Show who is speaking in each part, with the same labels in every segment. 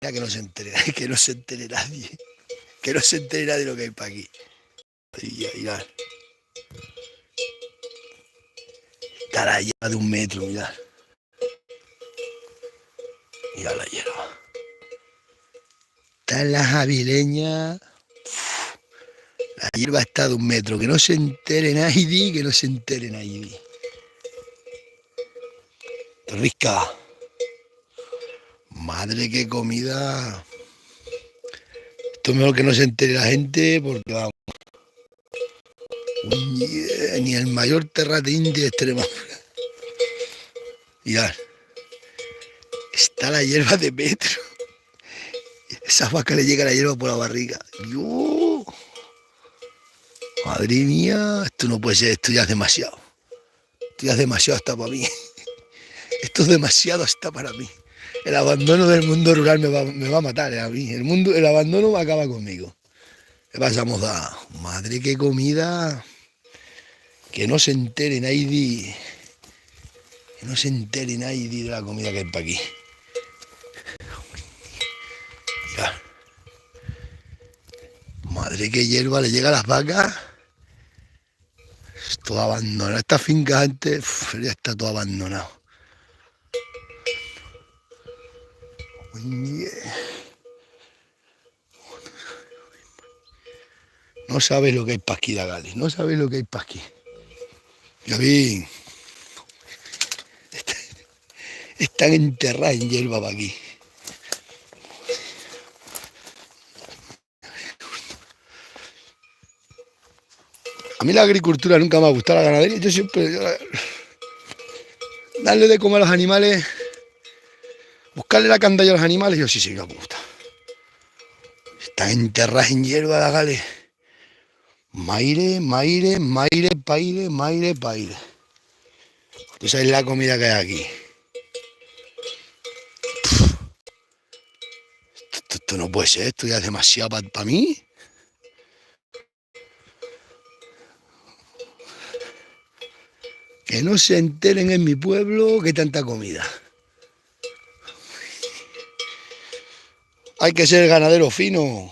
Speaker 1: Que no se entere, que no se entere nadie. Que no se entere nadie de lo que hay para aquí. Mirad. Está la hierba de 1 metro, mirad. Mirad la hierba. Está en la javileña. La hierba está de 1 metro. Que no se entere nadie, que no se entere nadie. Rica. Madre, qué comida. Esto es mejor que no se entere la gente porque vamos. Ni el mayor terratín de Extremadura. Mirad. Está la hierba de metro. Esa vaca le llega la hierba por la barriga. ¡Dios! Madre mía, esto no puede ser, esto ya es demasiado. Esto ya es demasiado hasta para mí. Esto es demasiado hasta para mí. El abandono del mundo rural me va a matar a mí. El abandono acaba conmigo. ¿Qué pasamos a? Madre, qué comida. Que no se entere nadie. Que no se entere nadie de la comida que hay para aquí. Mirad. Madre, qué hierba le llega a las vacas. Todo abandonado. Esta finca antes ya está todo abandonado. No sabes lo que hay para aquí, Dagales. No sabes lo que hay para aquí. Ya vi. Están enterradas en hierba para aquí. A mí la agricultura nunca me ha gustado, la ganadería. Yo siempre... darle de comer a los animales, buscarle la candalla a los animales, yo sí, me gusta. Están enterradas en hierba, Dagales. Maire, paire. Tú sabes la comida que hay aquí. Esto no puede ser, esto ya es demasiado para mí. Que no se enteren en mi pueblo que tanta comida. Hay que ser ganadero fino.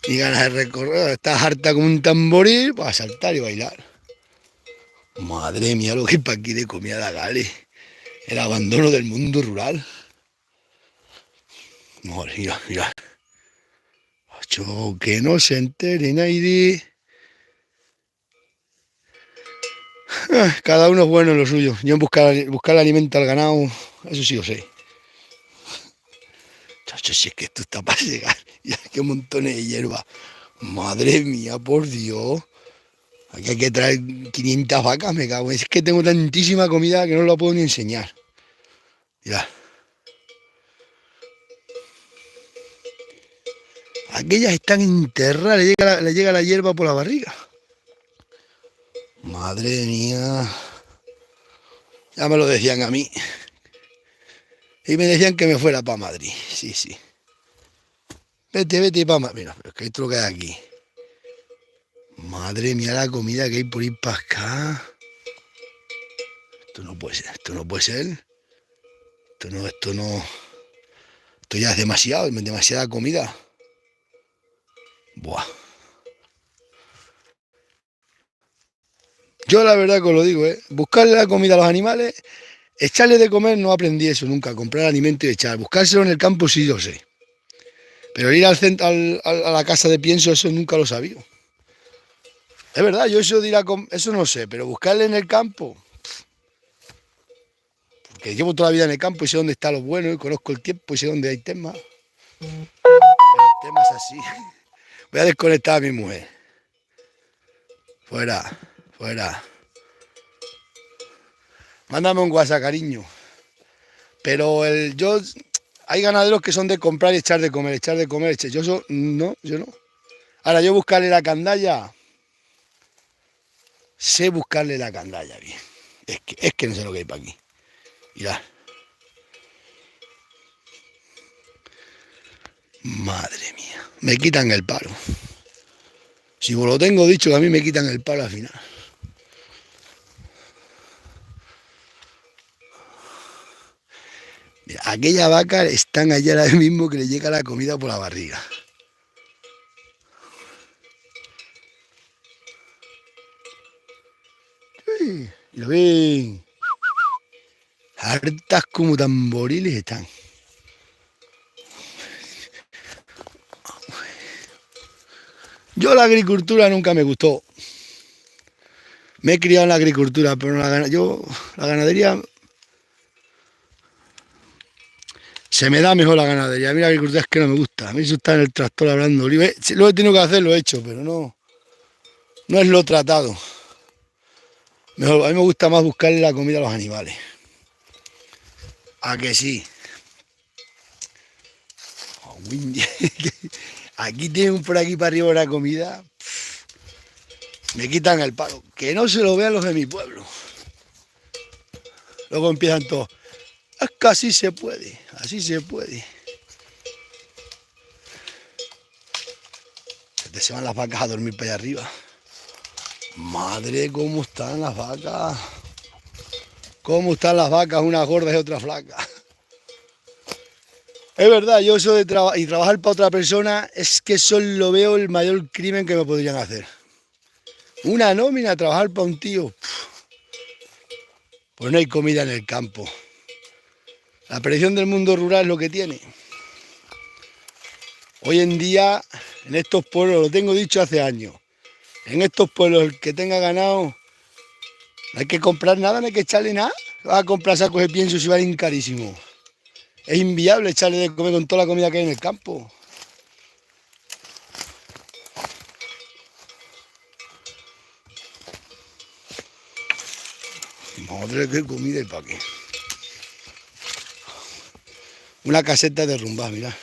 Speaker 1: Y ganas de recorrer, estás harta como un tamboril para saltar y bailar. Madre mía, lo que hay para aquí de comida, Dagales. El abandono del mundo rural. Mira. Que no se entere nadie. Cada uno es bueno en lo suyo. Yo en buscar alimento al ganado, eso sí lo sé. Chacho, si es que esto está para llegar. Ya que montones de hierba. Madre mía, por Dios. Aquí hay que traer 500 vacas, me cago. Es que tengo tantísima comida que no la puedo ni enseñar. Mirad. Aquellas están enterradas, le llega la hierba por la barriga. Madre mía. Ya me lo decían a mí. Y me decían que me fuera para Madrid. Sí. Vete para Madrid. Mira, pero es que esto es lo que hay aquí. Madre mía, la comida que hay por ir para acá. Esto no puede ser. Esto ya es demasiada comida. Buah. Yo la verdad que os lo digo, buscarle la comida a los animales, echarle de comer no aprendí eso nunca, comprar alimento y echar. Buscárselo en el campo sí lo sé. Pero ir al centro, a la casa de pienso, eso nunca lo sabía. Es verdad, yo eso de ir eso no sé, pero buscarle en el campo, porque llevo toda la vida en el campo y sé dónde está lo bueno y conozco el tiempo y sé dónde hay temas. El tema es así. Voy a desconectar a mi mujer. Fuera. Mándame un WhatsApp, cariño. Pero hay ganaderos que son de comprar y echar de comer. Yo no. Ahora yo buscarle la candalla. Sé buscarle la candalla bien. Es que no sé lo que hay para aquí. Mirad. Madre mía. Me quitan el palo. Si vos lo tengo dicho, que a mí me quitan el palo al final. Mira, Aquella vaca están allá ahora mismo que le llega la comida por la barriga. Y lo ven. Hartas como tamboriles están. Yo la agricultura nunca me gustó. Me he criado en la agricultura, pero no la ganadería se me da mejor la ganadería. A mí la agricultura es que no me gusta. A mí eso está en el tractor hablando oliva. Si lo he tenido que hacer, lo he hecho, pero no es lo tratado. Mejor, a mí me gusta más buscarle la comida a los animales. ¿A que sí? Aquí tienen por aquí para arriba una comida. Me quitan el palo. Que no se lo vean los de mi pueblo. Luego empiezan todos. Es que así se puede. Así se puede. Se van las vacas a dormir para allá arriba. Madre, cómo están las vacas. Cómo están las vacas, unas gordas y otras flacas. Es verdad, yo eso de trabajar para otra persona es que eso lo veo el mayor crimen que me podrían hacer. Una nómina, trabajar para un tío. Pues no hay comida en el campo. La perdición del mundo rural es lo que tiene. Hoy en día, en estos pueblos, lo tengo dicho hace años, en estos pueblos el que tenga ganado, no hay que comprar nada, no hay que echarle nada. Va a comprar sacos de pienso si valen carísimo. Es inviable echarle de comer con toda la comida que hay en el campo. Madre, qué comida y para qué. Una caseta derrumbada, mirad.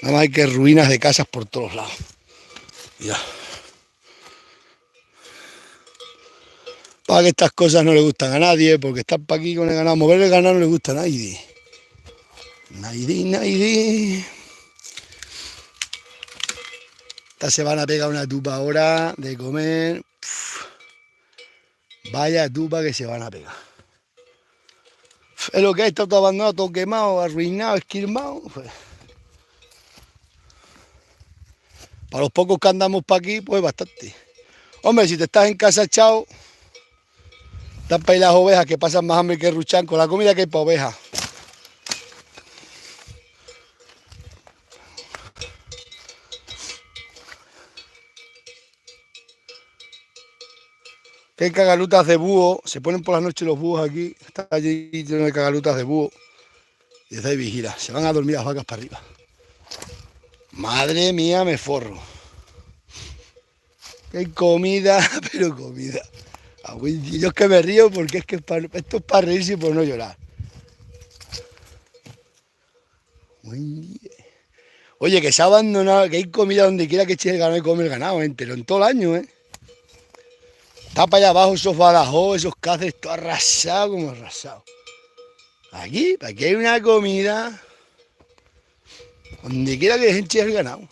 Speaker 1: Nada más hay que ruinas de casas por todos lados. Mirad. Para que estas cosas no le gustan a nadie, porque estar para aquí con el ganado, mover el ganado no le gusta a nadie. Nadie. Estas se van a pegar una tupa ahora de comer. Vaya tupa que se van a pegar. Es lo que hay, está todo abandonado, todo quemado, arruinado, esquilmado. Pues. Para los pocos que andamos para aquí, pues bastante. Hombre, si te estás en casa echado, están para ahí las ovejas que pasan más hambre que ruchan con la comida que hay para ovejas. Que hay cagalutas de búho, se ponen por las noches los búhos aquí, está allí lleno de cagalutas de búho. Y desde ahí vigila, se van a dormir las vacas para arriba. Madre mía, me forro. Que hay comida, pero comida. Yo es que me río porque es que esto es para reírse y por no llorar. Oye, que se ha abandonado, que hay comida donde quiera que eche el ganado y come el ganado entero, en todo el año, ¿eh? Está para allá abajo esos Badajoz, esos Cáceres, todo arrasado como arrasado. Aquí hay una comida donde quiera que eche el ganado.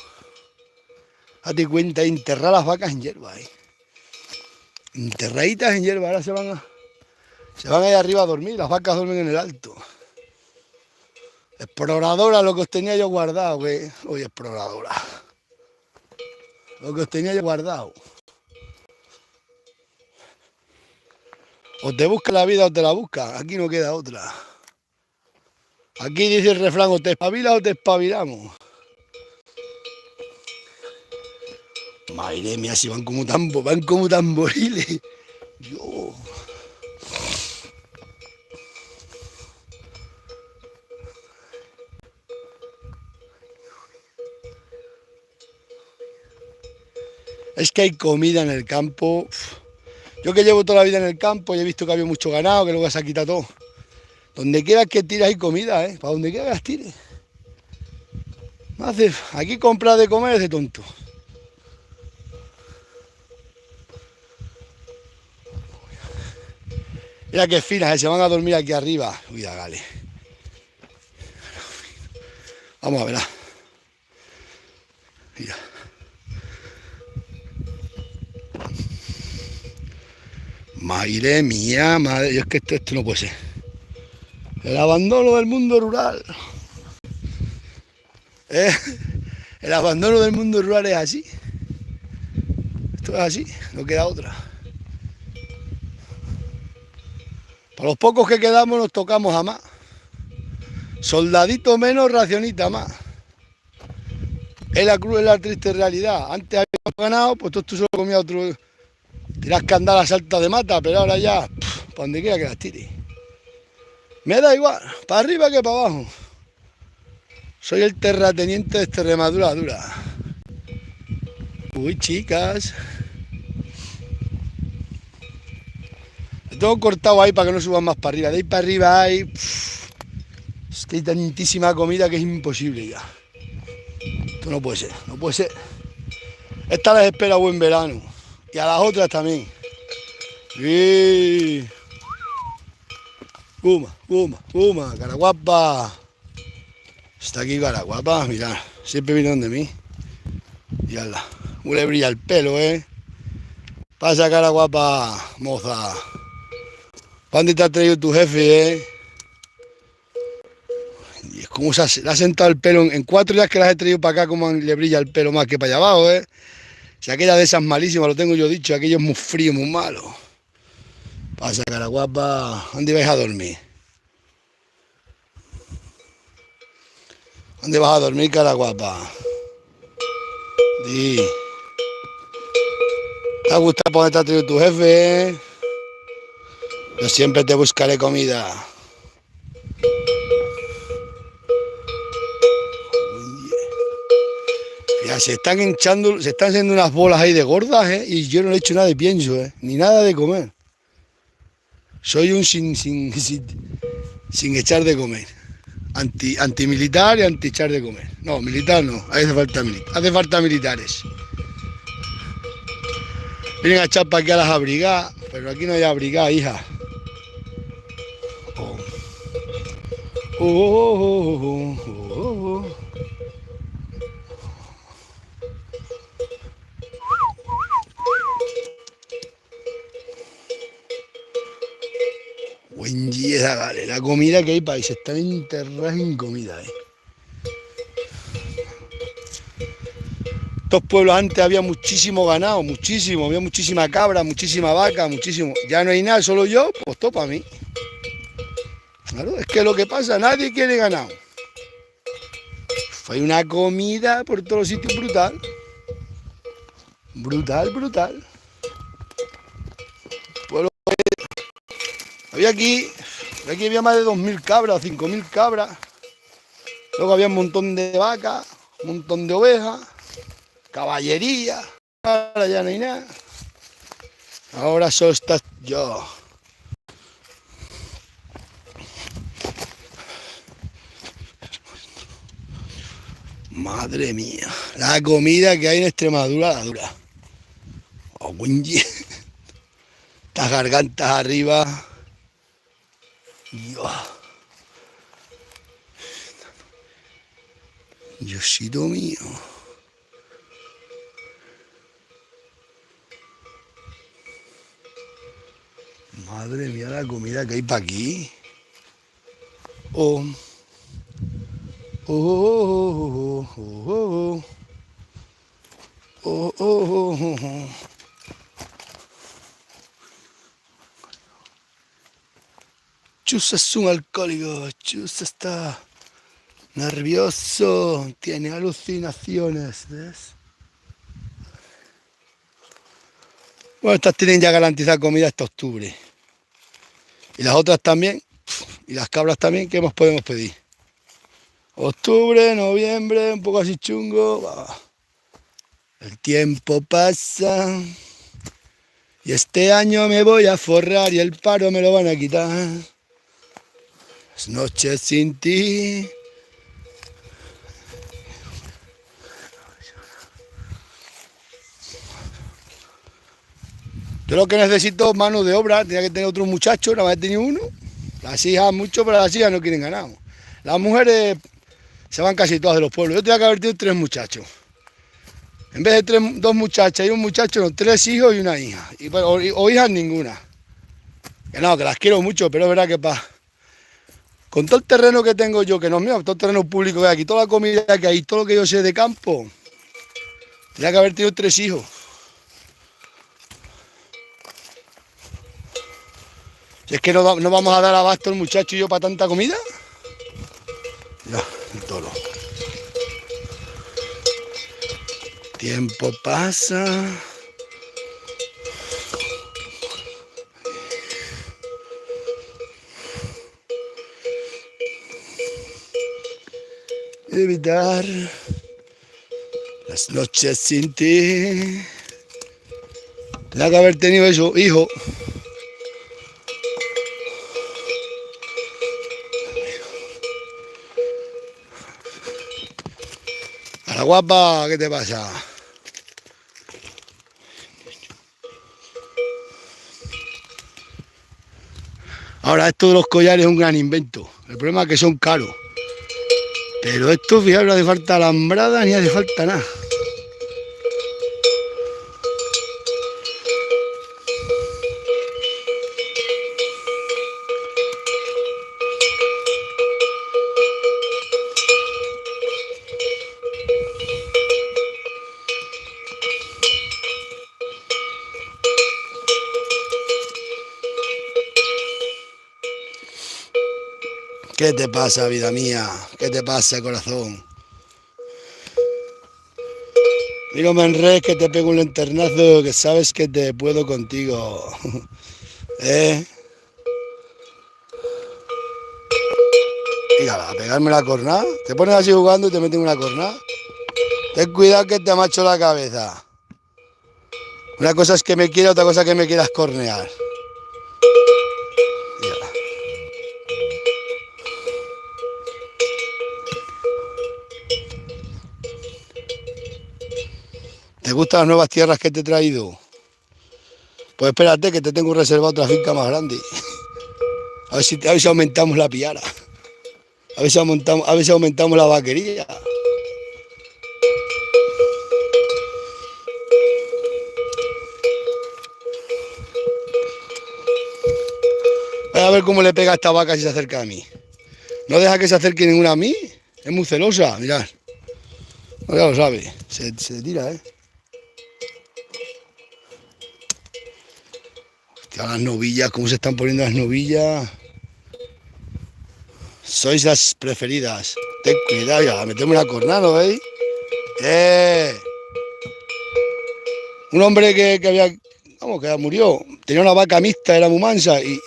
Speaker 1: Date cuenta, enterrar las vacas en hierba, ¿eh? Enterraditas en hierba, ahora se van ahí arriba a dormir, las vacas duermen en el alto. Exploradora, lo que os tenía yo guardado, que... Oye, exploradora. Lo que os tenía yo guardado. O te busca la vida o te la busca, aquí no queda otra. Aquí dice el refrán, o te espabilas o te espabilamos. Madre mía, si van como tamboriles. Dios. Es que hay comida en el campo. Yo que llevo toda la vida en el campo y he visto que había mucho ganado, que luego se ha quitado todo. Donde quieras que tires hay comida, ¿eh? Para donde quieras que las tires. Aquí comprar de comer es de tonto. Mira qué finas, se van a dormir aquí arriba. Uy, dale. Vamos a verla. Mira. Madre mía, madre. Yo es que esto no puede ser. El abandono del mundo rural. El abandono del mundo rural es así. Esto es así, no queda otra. Para los pocos que quedamos nos tocamos a más. Soldadito menos, racionita más. Es la cruz, es la triste realidad. Antes habíamos ganado, pues tú solo comías otro. Tienes que andar a salta de mata, pero ahora ya, para donde quiera que las tires. Me da igual, para arriba que para abajo. Soy el terrateniente de Extremadura dura. Uy, chicas. Lo tengo cortado ahí para que no suban más para arriba. De ahí para arriba hay... Es que hay tantísima comida que es imposible ya. Esto no puede ser, no puede ser. Esta les espera buen verano. Y a las otras también. ¡Sí! Puma, Caraguapa. Está aquí Caraguapa, mirad. Siempre viene donde mí. Mírala. Cómo le brilla el pelo, ¿eh? Pasa Caraguapa, moza. ¿Para dónde te ha traído tu jefe, eh? Y es como le ha sentado el pelo en 4 días que las he traído para acá, como le brilla el pelo más que para allá abajo, ¿eh? Si aquella de esas malísimas, lo tengo yo dicho, aquello es muy frío, muy malo. Pasa, Caraguapa, ¿dónde vais a dormir? ¿Dónde vas a dormir, Caraguapa? Di. ¿Te ha gustado por dónde te ha traído tu jefe, eh? Yo siempre te buscaré comida. Ya se están hinchando, se están haciendo unas bolas ahí de gordas, ¿eh? Y yo no le he hecho nada de pienso, ¿eh? Ni nada de comer. Soy un sin echar de comer. Antimilitar y anti echar de comer. No, militar no, hace falta militares. Vienen a echar para aquí a las abrigadas, pero aquí no hay abrigadas, hija. Buen día, vale. La comida que hay para ahí, se están enterradas en comida, ¿eh? Estos pueblos antes había muchísimo ganado, muchísimo, había muchísima cabra, muchísima vaca, muchísimo. Ya no hay nada, solo yo, pues todo para mí. Claro, es que lo que pasa, nadie quiere ganado. Hay una comida por todos los sitios brutal. Brutal. Pueblo, aquí había más de 2.000 cabras, 5.000 cabras. Luego había un montón de vacas, un montón de ovejas, caballería. Ahora ya no hay nada. Ahora solo estás yo. Madre mía, la comida que hay en Extremadura, la dura. Oh, estas gargantas arriba. Diosito mío. Madre mía, la comida que hay para aquí. Oh. Chus es un alcohólico, Chus está nervioso, tiene alucinaciones, ¿ves? Bueno, estas tienen ya garantizada comida hasta octubre. Y las otras también, y las cabras también, ¿qué más podemos pedir? Octubre, noviembre, un poco así chungo. El tiempo pasa y este año me voy a forrar y el paro me lo van a quitar. Las noches sin ti. Yo lo que necesito es mano de obra. Tenía que tener otro muchacho, nada más he tenido uno. Las hijas mucho, pero las hijas no quieren ganar. Las mujeres se van casi todas de los pueblos. Yo tenía que haber tenido 3 muchachos. En vez de 2 muchachas y un muchacho, no, 3 hijos y una hija. O hijas ninguna. Que no, que las quiero mucho, pero es verdad que Con todo el terreno que tengo yo, que no es mío, todo el terreno público que hay aquí, toda la comida que hay, todo lo que yo sé de campo, tenía que haber tenido 3 hijos. Si es que no vamos a dar abasto el muchacho y yo para tanta comida. Ya, el toro. Tiempo pasa. Evitar las noches sin ti. Tenía que haber tenido eso, hijo. A la guapa, ¿qué te pasa? Ahora, esto de los collares es un gran invento. El problema es que son caros. Pero esto, fijaros, no hace falta alambrada ni hace falta nada. ¿Qué te pasa, vida mía? ¿Qué te pasa, corazón? Mírame en red que te pego un lanternazo, que sabes que te puedo contigo. ¿Eh? Mira, a pegarme la cornada. Te pones así jugando y te meten una cornada. Ten cuidado que te macho la cabeza. Una cosa es que me quiera, otra cosa es que me quieras cornear. Mira. ¿Te gustan las nuevas tierras que te he traído? Pues espérate que te tengo reservado otra finca más grande. A ver si aumentamos la piara. A ver si aumentamos la vaquería. A ver cómo le pega a esta vaca si se acerca a mí. No deja que se acerque ninguna a mí. Es muy celosa, mirad. No, ya lo sabe. Se tira, ¿eh? Hostia, las novillas, cómo se están poniendo las novillas. Sois las preferidas. Ten cuidado, ya, metemos una cornada, ¿veis? Un hombre que murió, tenía una vaca mixta, era muy mansa, y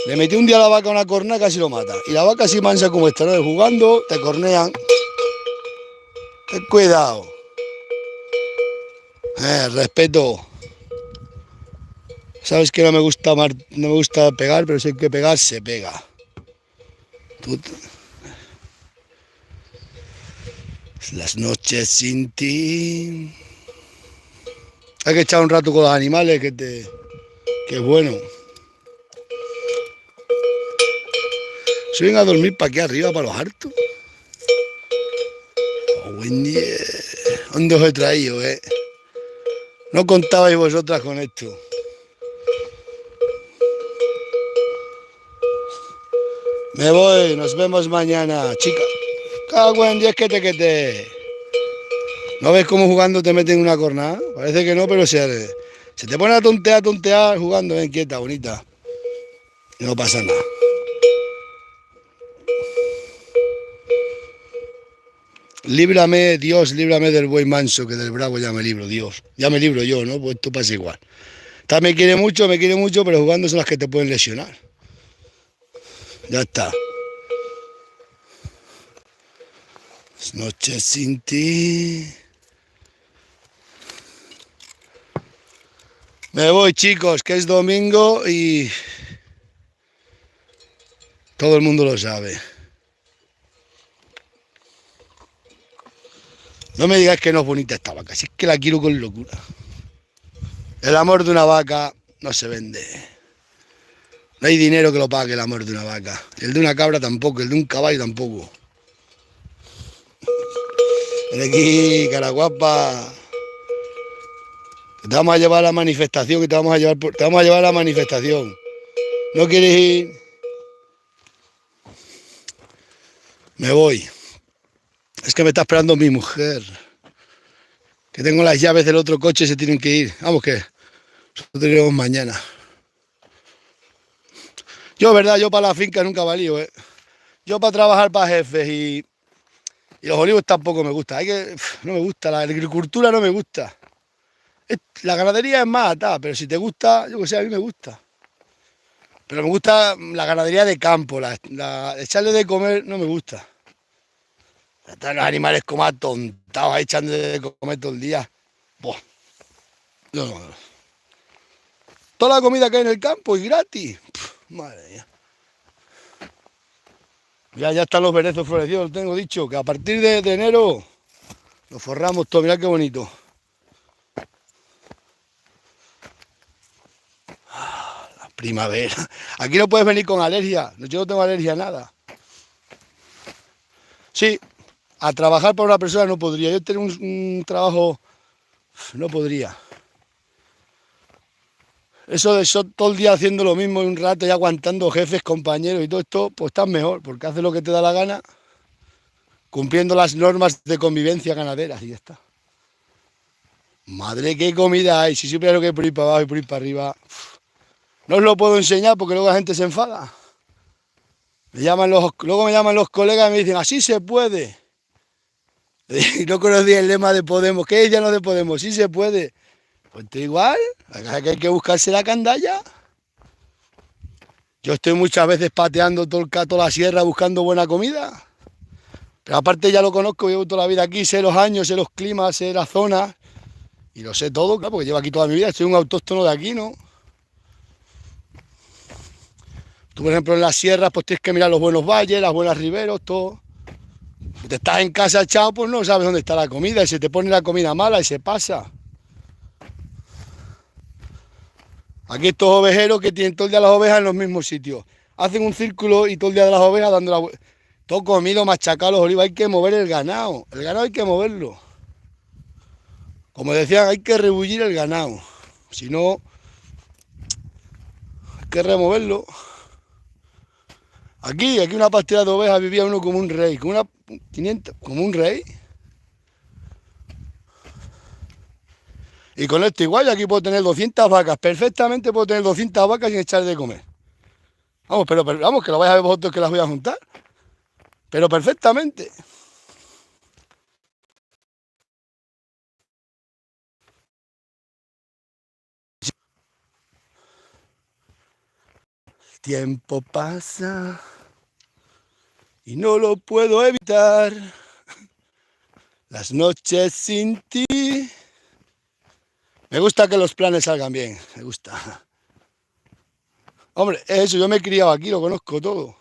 Speaker 1: le metió un día a la vaca una cornada y casi lo mata. Y la vaca así mansa como esta, ¿no? Jugando, te cornean. Ten cuidado. Respeto. Sabes que no me gusta pegar, pero si hay que pegar, se pega. Las noches sin ti. Hay que echar un rato con los animales, que es bueno. Se ven a dormir para aquí arriba, para los hartos. Oh, buen día. ¿Dónde os he traído, eh? No contabais vosotras con esto. Me voy, nos vemos mañana, chica. Cago en 10 que te. ¿No ves cómo jugando te meten una cornada? Parece que no, pero se te pone a tontear jugando, ven, quieta, bonita. Y no pasa nada. Líbrame, Dios, líbrame del buey manso, que del bravo ya me libro, Dios. Ya me libro yo, ¿no? Pues esto pasa igual. Esta me quiere mucho, pero jugando son las que te pueden lesionar. Ya está. Noches sin ti. Me voy, chicos, que es domingo y todo el mundo lo sabe. No me digáis que no es bonita esta vaca, si es que la quiero con locura. El amor de una vaca no se vende. No hay dinero que lo pague el amor de una vaca. El de una cabra tampoco, el de un caballo tampoco. Ven aquí, cara guapa. Te vamos a llevar a la manifestación, te vamos a llevar a la manifestación. ¿No quieres ir? Me voy. Es que me está esperando mi mujer. Que tengo las llaves del otro coche y se tienen que ir. Vamos que nosotros iremos mañana. Yo, verdad, yo para la finca nunca valío, ¿eh? Yo para trabajar para jefes y los olivos tampoco me gusta. No me gusta, la agricultura no me gusta. La ganadería es más atada, pero si te gusta, yo que sé, a mí me gusta. Pero me gusta la ganadería de campo, echarle de comer no me gusta. Están los animales como atontados ahí echando de comer todo el día. Buah. No. Toda la comida que hay en el campo y gratis. Madre mía. Ya están los berezos florecidos, tengo dicho, que a partir de enero los forramos todo, mirad qué bonito. La primavera. Aquí no puedes venir con alergia, yo no tengo alergia a nada. Sí, a trabajar para una persona no podría, yo tener un trabajo no podría. Eso de todo el día haciendo lo mismo y un rato y aguantando jefes, compañeros y todo esto, pues estás mejor, porque haces lo que te da la gana, cumpliendo las normas de convivencia ganaderas y ya está. Madre, qué comida hay, si supiera lo que hay por ir para abajo y por ir para arriba. No os lo puedo enseñar porque luego la gente se enfada. Luego me llaman los colegas y me dicen, así se puede. Y no conocía el lema de Podemos, ¿qué es ya no de Podemos? Sí se puede. Pues te igual, hay que buscarse la candalla. Yo estoy muchas veces pateando toda la sierra buscando buena comida. Pero aparte ya lo conozco, llevo toda la vida aquí, sé los años, sé los climas, sé las zonas. Y lo sé todo, claro, porque llevo aquí toda mi vida, soy un autóctono de aquí, ¿no? Tú, por ejemplo, en las sierras, pues tienes que mirar los buenos valles, las buenas riberos, todo. Si te estás en casa echado, pues no sabes dónde está la comida, y se te pone la comida mala y se pasa. Aquí estos ovejeros que tienen todo el día las ovejas en los mismos sitios. Hacen un círculo y todo el día de las ovejas dando la vuelta. Todo comido, machacado los olivos. Hay que mover el ganado. El ganado hay que moverlo. Como decían, hay que rebullir el ganado. Si no, hay que removerlo. Aquí una pastera de ovejas vivía uno como un rey. Como un rey. Y con esto igual, yo aquí puedo tener 200 vacas. Perfectamente puedo tener 200 vacas sin echar de comer. Vamos, pero vamos, que lo vais a ver vosotros que las voy a juntar. Pero perfectamente. El tiempo pasa y no lo puedo evitar. Las noches sin ti. Me gusta que los planes salgan bien, me gusta. Hombre, eso, yo me he criado aquí, lo conozco todo.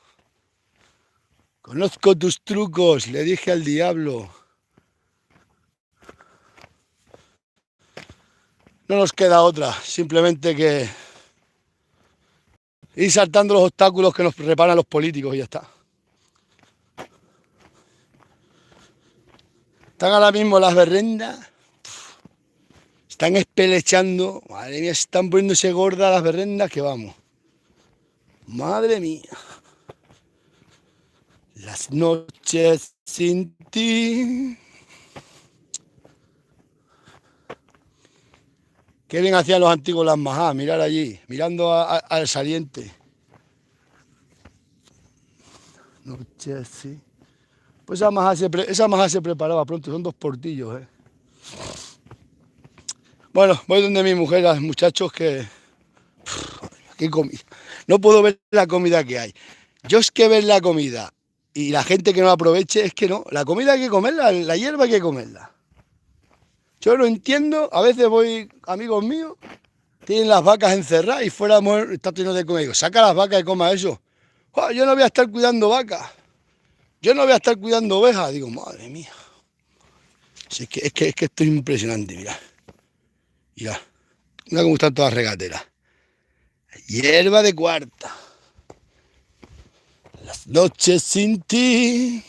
Speaker 1: Conozco tus trucos, le dije al diablo. No nos queda otra, simplemente que ir saltando los obstáculos que nos reparan los políticos y ya está. Están ahora mismo las berrendas, están espelechando, madre mía, están poniéndose gordas las berrendas que vamos. Madre mía. Las noches sin ti. Qué bien hacían los antiguos las majás, mirar allí, mirando al saliente. Noches, sí. Pues esa majá se preparaba pronto, son 2 portillos, Bueno, voy donde mi mujer, los muchachos que... ¿Qué comida? No puedo ver la comida que hay. Yo es que ver la comida y la gente que no la aproveche, es que no. La comida hay que comerla, la hierba hay que comerla. Yo no entiendo, a veces voy, amigos míos, tienen las vacas encerradas y fuera está lleno de comida. Digo, saca las vacas y coma eso. ¡Oh, yo no voy a estar cuidando vacas. Yo no voy a estar cuidando ovejas. Digo, madre mía. Si es que esto es impresionante, mirad. Mirad. Mira cómo están todas las regateras. Hierba de cuarta. Las noches sin ti.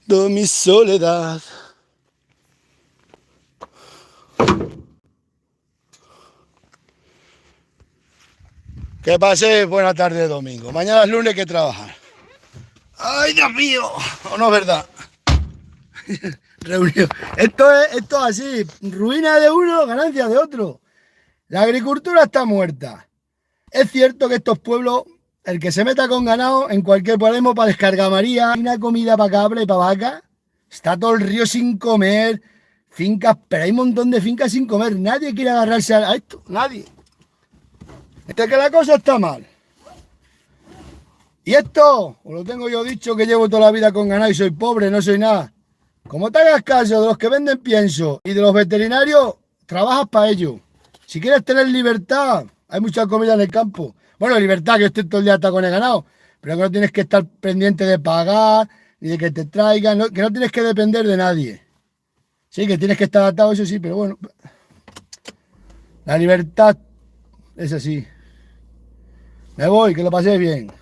Speaker 1: De mi soledad. Que paséis buena tarde de domingo. Mañana es lunes que trabajar. ¡Ay, Dios mío! ¿O no es verdad? Reunión. Esto es así. Ruina de uno, ganancia de otro. La agricultura está muerta. Es cierto que estos pueblos, el que se meta con ganado, en cualquier podemos para descargar María, hay una comida para cabra y para vaca. Está todo el río sin comer. Fincas, pero hay un montón de fincas sin comer. Nadie quiere agarrarse a esto. Nadie. Es que la cosa está mal. Y esto, os lo tengo yo dicho, que llevo toda la vida con ganado y soy pobre, no soy nada. Como te hagas caso de los que venden pienso y de los veterinarios, trabajas para ello. Si quieres tener libertad, hay mucha comida en el campo. Bueno, libertad, que yo estoy todo el día hasta con el ganado, pero que no tienes que estar pendiente de pagar, ni de que te traigan, que no tienes que depender de nadie. Sí, que tienes que estar adaptado, eso sí, pero bueno. La libertad es así. Me voy, que lo paséis bien.